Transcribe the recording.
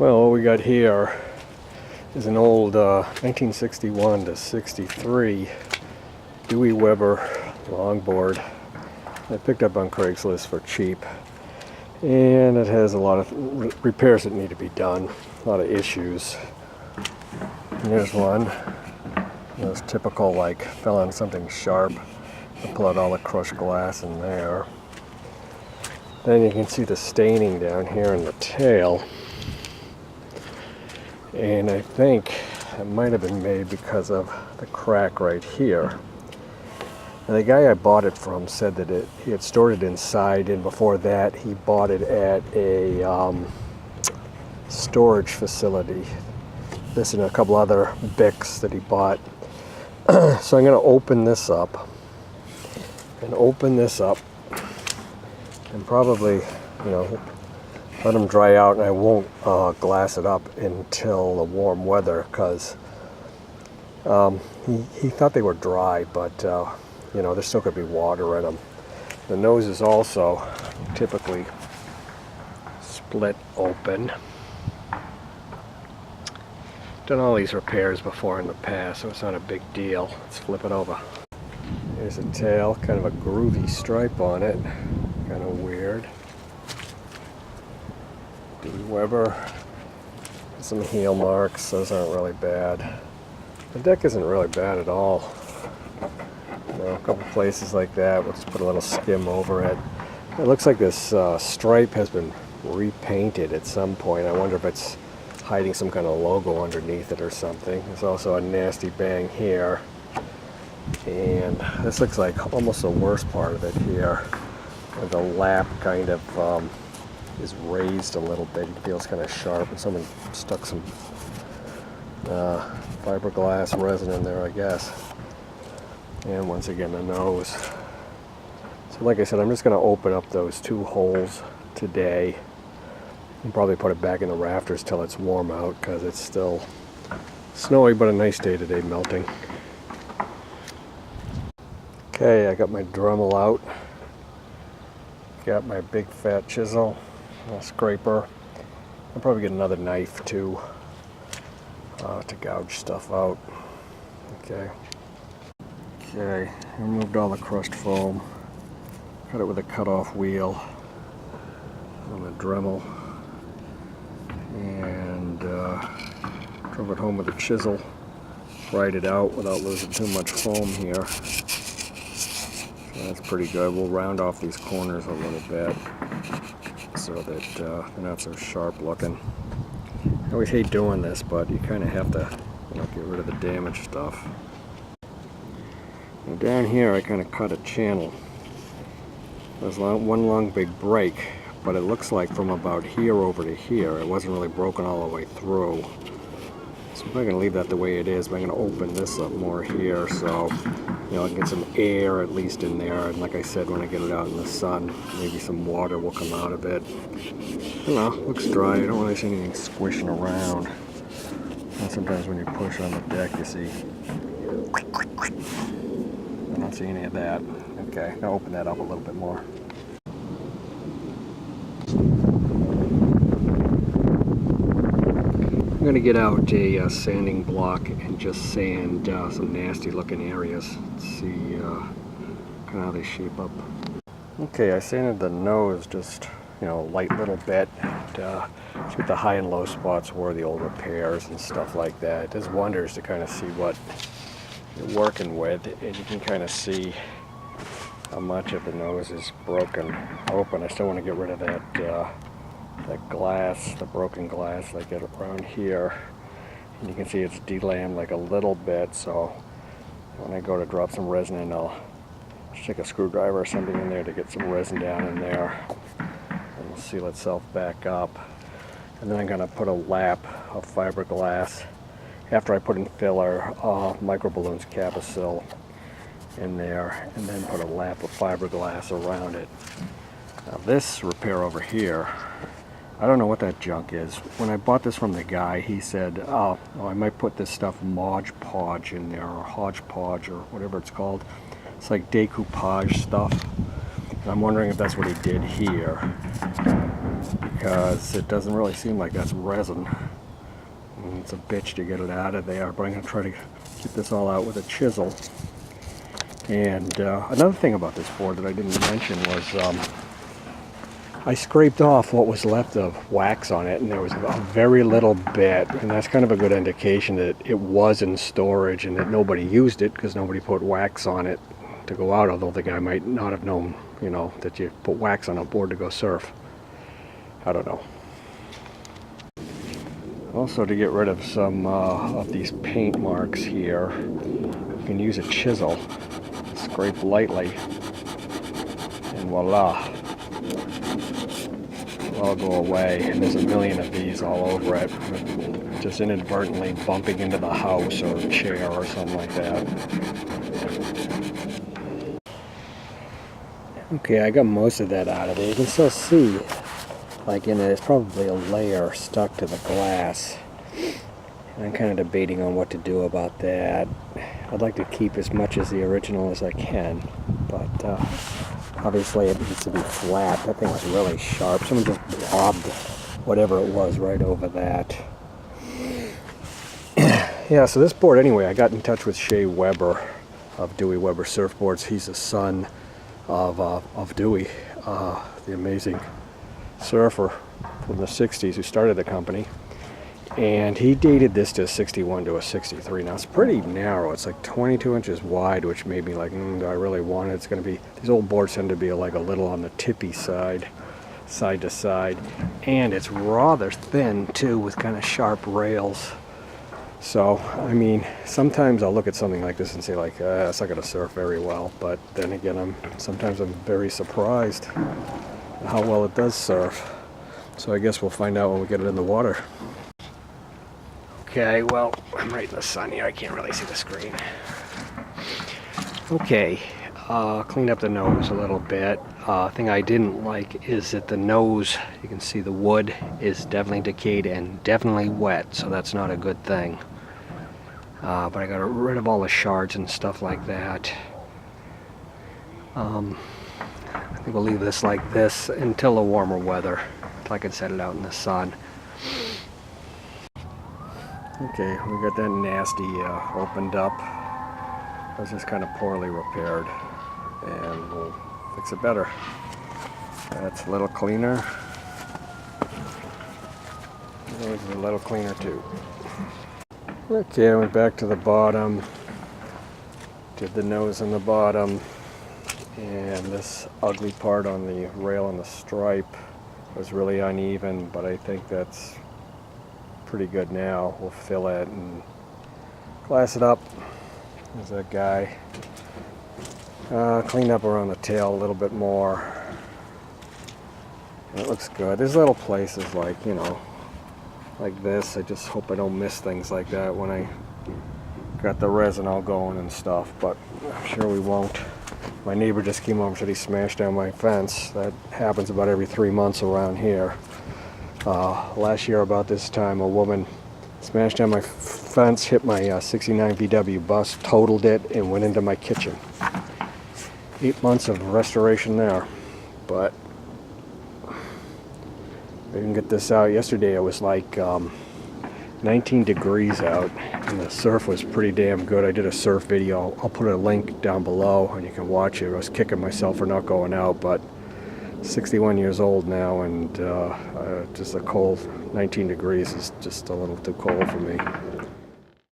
Well, what we got here is an old 1961 to 63 Dewey Weber longboard I picked up on Craigslist for cheap, and it has a lot of repairs that need to be done, a lot of issues. And there's one. It's typical, like fell on something sharp and pull out all the crushed glass in there. Then you can see the staining down here in the tail. And I think it might have been made because of the crack right here. And the guy I bought it from said that he had stored it inside, and before that he bought it at a storage facility. This and a couple other Bics that he bought. So I'm going to open this up. And probably, let them dry out, and I won't glass it up until the warm weather, because he thought they were dry, but there still could be water in them. The nose is also typically split open. Done all these repairs before in the past, so it's not a big deal. Let's flip it over. Here's a tail, kind of a groovy stripe on it, kind of weird. Dewey Weber, some heel marks, those aren't really bad. The deck isn't really bad at all. A couple places like that, we'll just put a little skim over it. It looks like this stripe has been repainted at some point. I wonder if it's hiding some kind of logo underneath it or something. There's also a nasty bang here. And this looks like almost the worst part of it here. The lap kind of is raised a little bit. It feels kind of sharp, and someone stuck some fiberglass resin in there, I guess. And once again, the nose. So like I said, I'm just going to open up those two holes today and probably put it back in the rafters till it's warm out, because it's still snowy, but a nice day today, melting. Okay, I got my Dremel out. Got my big fat chisel, a scraper. I'll probably get another knife too to gouge stuff out. Okay, removed all the crushed foam. Cut it with a cut-off wheel on the Dremel, and drove it home with a chisel. Pried it out without losing too much foam here. So that's pretty good. We'll round off these corners a little bit so that they're not so sharp looking. I always hate doing this, but you kind of have to get rid of the damaged stuff. Now down here I kind of cut a channel. There's one long big break, but it looks like from about here over to here, it wasn't really broken all the way through. So I'm not going to leave that the way it is, but I'm going to open this up more here, so I can get some air at least in there. And like I said, when I get it out in the sun, maybe some water will come out of it. I don't know, looks dry. I don't really see anything squishing around. And sometimes when you push on the deck, you see. I don't see any of that. Okay, I'll open that up a little bit more. I'm going to get out a sanding block and just sand some nasty looking areas. Let's see kind of how they shape up. Okay, I sanded the nose just a light little bit. See what the high and low spots were, the old repairs and stuff like that. It does wonders to kind of see what you're working with, and you can kind of see how much of the nose is broken open. I still want to get rid of that glass, the broken glass like it around here. And you can see it's delammed like a little bit, so when I go to drop some resin in, I'll stick a screwdriver or something in there to get some resin down in there, and it'll seal itself back up. And then I'm going to put a lap of fiberglass after I put in filler, micro balloons Capasil in there, and then put a lap of fiberglass around it. Now this repair over here, I don't know what that junk is. When I bought this from the guy, he said, oh, I might put this stuff Mod Podge in there, or hodgepodge, or whatever it's called. It's like decoupage stuff. I'm wondering if that's what he did here, because it doesn't really seem like that's resin. And it's a bitch to get it out of there, but I'm going to try to get this all out with a chisel. And another thing about this board that I didn't mention was I scraped off what was left of wax on it, and there was a very little bit, and that's kind of a good indication that it was in storage and that nobody used it because nobody put wax on it to go out, although the guy might not have known, you know, that you put wax on a board to go surf. I don't know. Also, to get rid of some of these paint marks here, you can use a chisel, scrape lightly, and voila. All go away, and there's a million of these all over it, just inadvertently bumping into the house or chair or something like that. Okay, I got most of that out of there. You can still see, like in it, there's probably a layer stuck to the glass. And I'm kind of debating on what to do about that. I'd like to keep as much as the original as I can, but obviously it needs to be flat. That thing was really sharp. Someone just lobbed whatever it was right over that. Yeah, so this board anyway, I got in touch with Dewey Weber of Dewey Weber Surfboards. He's a son of Dewey, the amazing surfer from the 60s who started the company. And he dated this to a 61 to a 63. Now it's pretty narrow. It's like 22 inches wide, which made me like, do I really want it? It's going to be, these old boards tend to be like a little on the tippy side to side. And it's rather thin too, with kind of sharp rails. So, I mean, sometimes I'll look at something like this and say like, it's not going to surf very well. But then again, sometimes I'm very surprised at how well it does surf. So I guess we'll find out when we get it in the water. Okay, well, I'm right in the sun here. I can't really see the screen. Okay, cleaned up the nose a little bit. Thing I didn't like is that the nose, you can see the wood is definitely decayed and definitely wet, so that's not a good thing. But I got rid of all the shards and stuff like that. I think we'll leave this like this until the warmer weather, until I can set it out in the sun. Okay, we got that nasty opened up. It was just kind of poorly repaired, and we'll fix it better. That's a little cleaner. There's a little cleaner too. Okay, I went back to the bottom, did the nose on the bottom, and this ugly part on the rail and the stripe was really uneven, but I think that's pretty good now. We'll fill it and glass it up. There's that guy. Clean up around the tail a little bit more. It looks good. There's little places like, you know, like this. I just hope I don't miss things like that when I got the resin all going and stuff, but I'm sure we won't. My neighbor just came over and said he smashed down my fence. That happens about every 3 months around here. Last year about this time, a woman smashed down my fence, hit my 69 VW bus, totaled it, and went into my kitchen. 8 months of restoration there, but I didn't get this out. Yesterday it was like 19 degrees out, and the surf was pretty damn good. I did a surf video. I'll put a link down below, and you can watch it. I was kicking myself for not going out, but 61 years old now, and just a cold 19 degrees is just a little too cold for me.